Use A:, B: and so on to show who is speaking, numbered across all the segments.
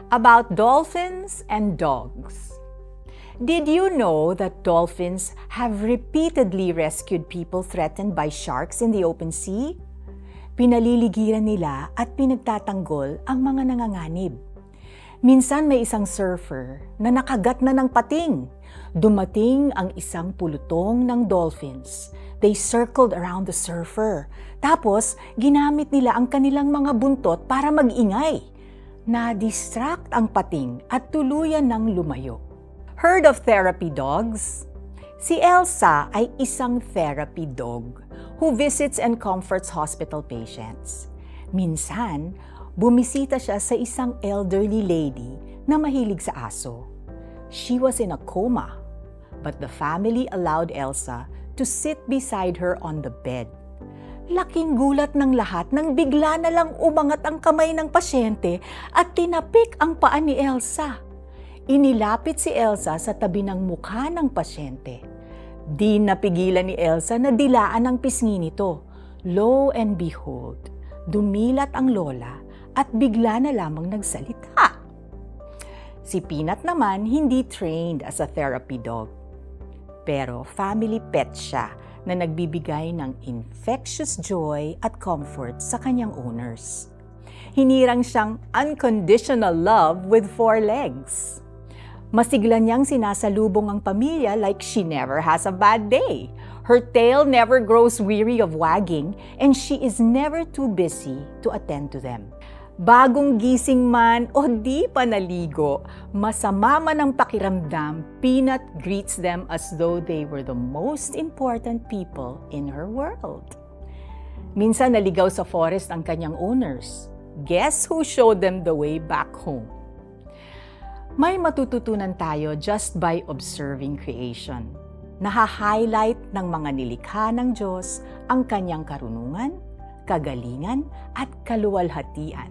A: About dolphins and dogs. Did you know that dolphins have repeatedly rescued people threatened by sharks in the open sea? Pinaliligiran nila at pinagtatanggol ang mga nanganganib. Minsan may isang surfer na nakagat na ng pating. Dumating ang isang pulutong ng dolphins. They circled around the surfer. Tapos, ginamit nila ang kanilang mga buntot para mag-ingay. Na-distract ang pating at tuluyan ng lumayo. Heard of therapy dogs? Si Elsa ay isang therapy dog who visits and comforts hospital patients. Minsan, bumisita siya sa isang elderly lady na mahilig sa aso. She was in a coma, but the family allowed Elsa to sit beside her on the bed. Laking gulat ng lahat nang bigla na lang umangat ang kamay ng pasyente at tinapik ang paa ni Elsa. Inilapit si Elsa sa tabi ng mukha ng pasyente. Di napigilan ni Elsa na dilaan ang pisngi nito. Lo and behold, dumilat ang lola at bigla na lamang nagsalita. Si Peanut naman hindi trained as a therapy dog. Pero family pet siya na nagbibigay ng infectious joy at comfort sa kanyang owners. Hinirang siyang unconditional love with 4 legs. Masigla niyang sinasalubong ang pamilya like she never has a bad day. Her tail never grows weary of wagging and she is never too busy to attend to them. Bagong gising man o di pa naligo, masama man ang pakiramdam, Peanut greets them as though they were the most important people in her world. Minsan naligaw sa forest ang kanyang owners. Guess who showed them the way back home? May matututunan tayo just by observing creation. Naha-highlight ng mga nilikha ng Diyos ang kanyang karunungan, kagalingan at kaluwalhatian.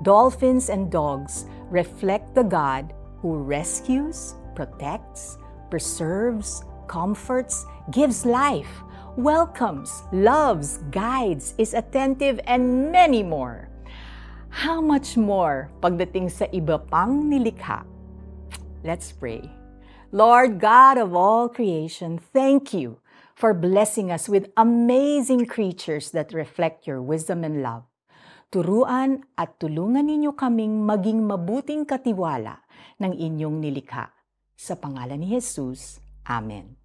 A: Dolphins and dogs reflect the God who rescues, protects, preserves, comforts, gives life, welcomes, loves, guides, is attentive, and many more. How much more pagdating sa iba pang nilikha? Let's pray. Lord God of all creation, thank you for blessing us with amazing creatures that reflect your wisdom and love. Turuan at tulungan ninyo kaming maging mabuting katiwala ng inyong nilikha. Sa pangalan ni Jesus, Amen.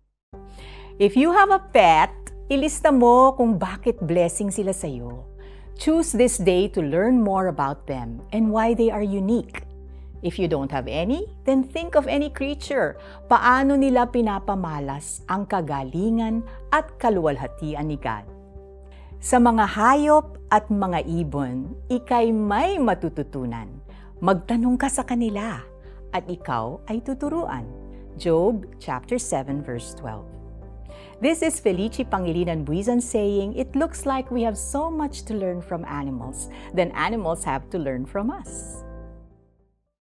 A: If you have a pet, ilista mo kung bakit blessing sila sa iyo. Choose this day to learn more about them and why they are unique. If you don't have any, then think of any creature. Paano nila pinapamalas ang kagalingan at kaluwalhatian ni God. Sa mga hayop at mga ibon, ika'y may matututunan. Magtanong ka sa kanila at ikaw ay tuturuan. Job chapter 7 verse 12. This is Felici Pangilinan Buizan saying, it looks like we have so much to learn from animals, then animals have to learn from us.